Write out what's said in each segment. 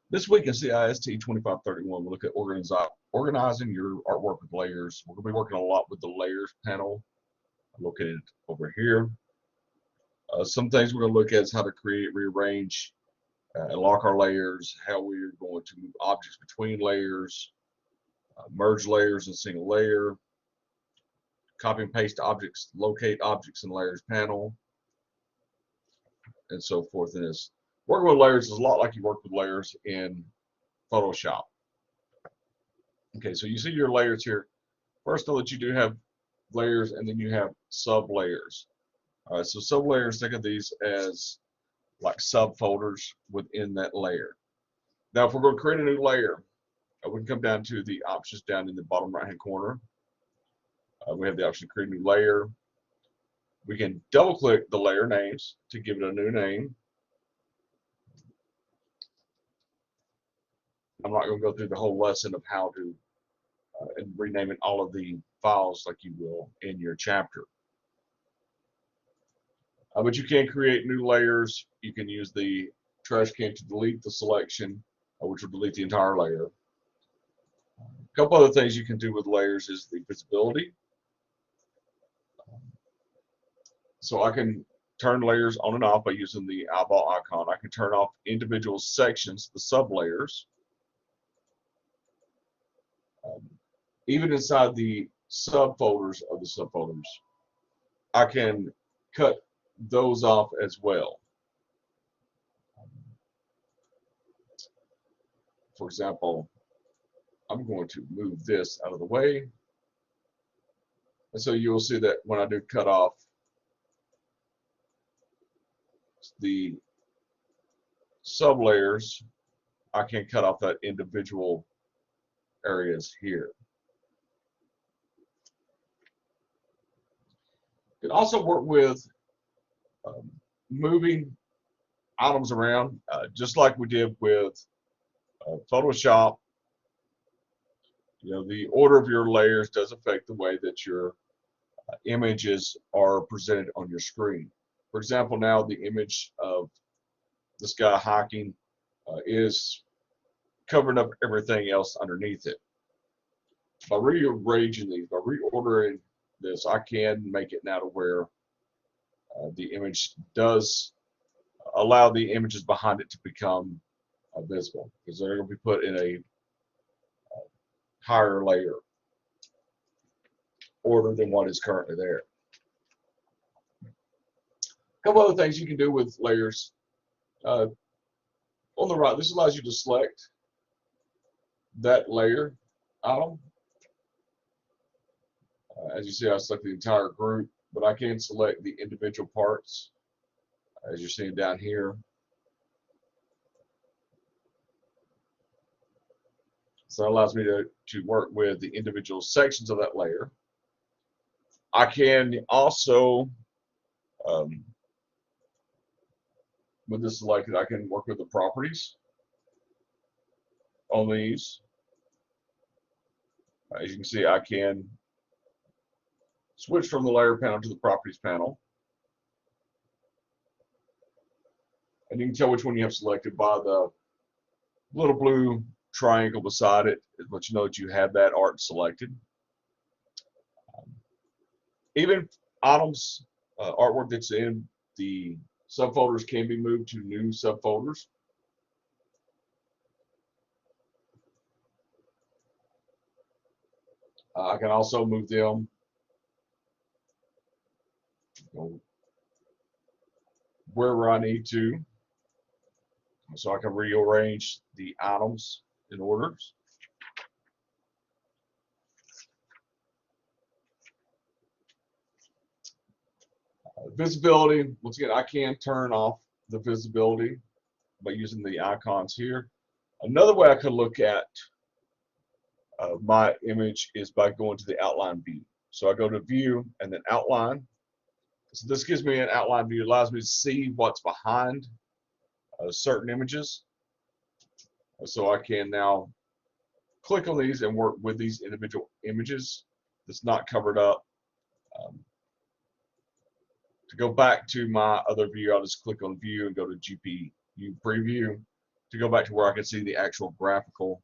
This week in CIST 2531, we'll look at organizing your artwork with layers. We're going to be working a lot with the layers panel located over here. Some things we're going to look at is how to create, rearrange, and lock our layers, how we're going to move objects between layers, merge layers in a single layer, copy and paste objects, locate objects in layers panel, and so forth. And this working with layers is a lot like you work with layers in Photoshop. Okay, so you see your layers here. First, know that you do have layers, and then you have sub layers. All right, so sub layers, think of these as like subfolders within that layer. Now, if we're going to create a new layer, we can come down to the options down in the bottom right-hand corner. We have the option to create a new layer. We can double-click the layer names to give it a new name. I'm not going to go through the whole lesson of how to and renaming all of the files like you will in your chapter. But you can create new layers. You can use the trash can to delete the selection, which will delete the entire layer. A couple other things you can do with layers is the visibility. So I can turn layers on and off by using the eyeball icon. I can turn off individual sections, the sub layers. Even inside the subfolders of the subfolders, I can cut those off as well. For example, I'm going to move this out of the way. And so you'll see that when I do cut off the sub layers, I can cut off that individual areas here. You can also work with moving items around, just like we did with Photoshop. You know, the order of your layers does affect the way that your images are presented on your screen. For example, now the image of this guy hiking is covering up everything else underneath it. By rearranging these, by reordering this, I can make it now to where the image does allow the images behind it to become visible, because they're going to be put in a higher layer order than what is currently there. A couple other things you can do with layers. On the right, this allows you to select that layer item. As you see, I select the entire group, but I can select the individual parts, as you're seeing down here. So that allows me to work with the individual sections of that layer. I can also, with this selected, I can work with the properties on these. As you can see, I can switch from the layer panel to the properties panel. And you can tell which one you have selected by the little blue triangle beside it. It lets you know that you have that art selected. Even items, artwork that's in the subfolders can be moved to new subfolders. I can also move them wherever I need to, so I can rearrange the items in orders. Visibility, once again, I can turn off the visibility by using the icons here. Another way I could look at my image is by going to the outline view. So I go to view and then outline. So this gives me an outline view. It allows me to see what's behind certain images. So I can now click on these and work with these individual images that's not covered up. To go back to my other view, I'll just click on view and go to GPU preview. to go back to where I can see the actual graphical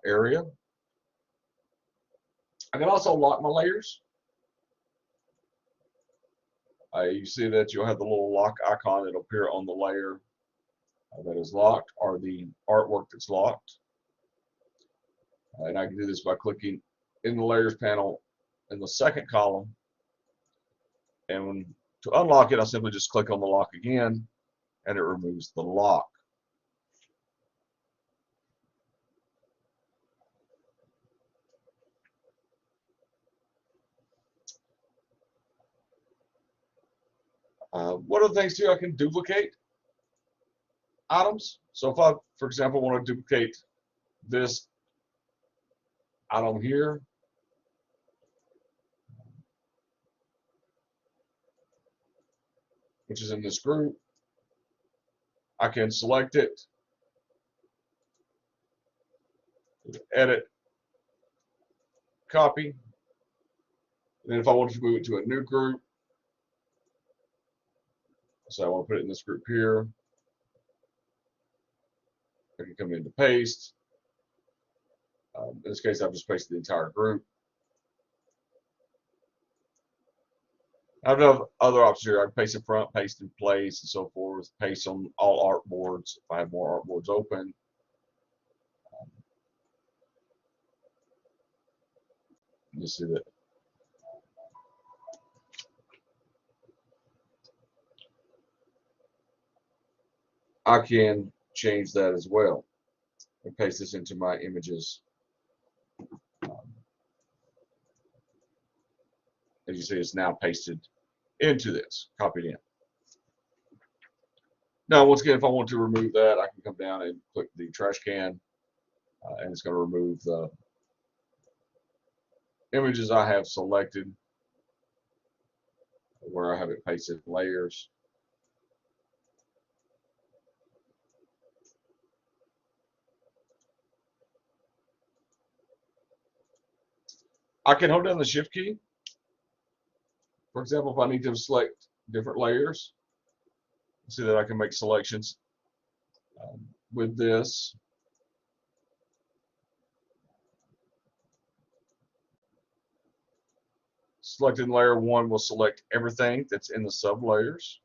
area. I can also lock my layers. You see that you'll have the little lock icon that will appear on the layer that is locked, or the artwork that's locked. And I can do this by clicking in the layers panel in the second column. And to unlock it, I simply just click on the lock again, and it removes the lock. One of the things too, I can duplicate items. So if I, for example, want to duplicate this item here, which is in this group, I can select it, edit, copy, and then if I wanted to move it to a new group, so I want to put it in this group here, I can come into paste. In this case, I've just pasted the entire group. I have other options here. I can paste in front, paste in place, and so forth. Paste on all artboards if I have more artboards open. You see that. I can change that as well and paste this into my images. As you see, it's now pasted into this, copied in. Now, once again, if I want to remove that, I can come down and click the trash can, and it's going to remove the images I have selected where I have it pasted in layers. I can hold down the Shift key. For example, if I need to select different layers, see that I can make selections with this. Selecting layer 1 will select everything that's in the sub layers.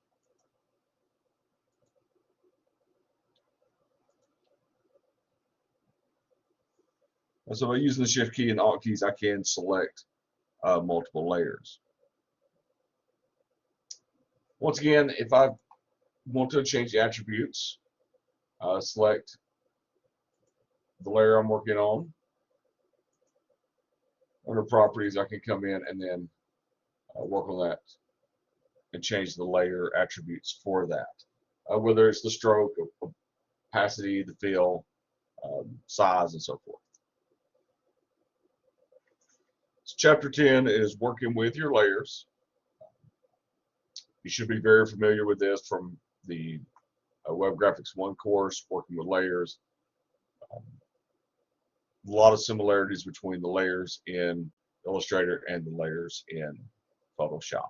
And so by using the Shift key and Alt keys, I can select multiple layers. Once again, if I want to change the attributes, select the layer I'm working on. Under properties, I can come in and then work on that and change the layer attributes for that. Whether it's the stroke, opacity, the fill, size, and so forth. So chapter 10 is working with your layers. You should be very familiar with this from the Web Graphics 1 course, working with layers. A lot of similarities between the layers in Illustrator and the layers in Photoshop.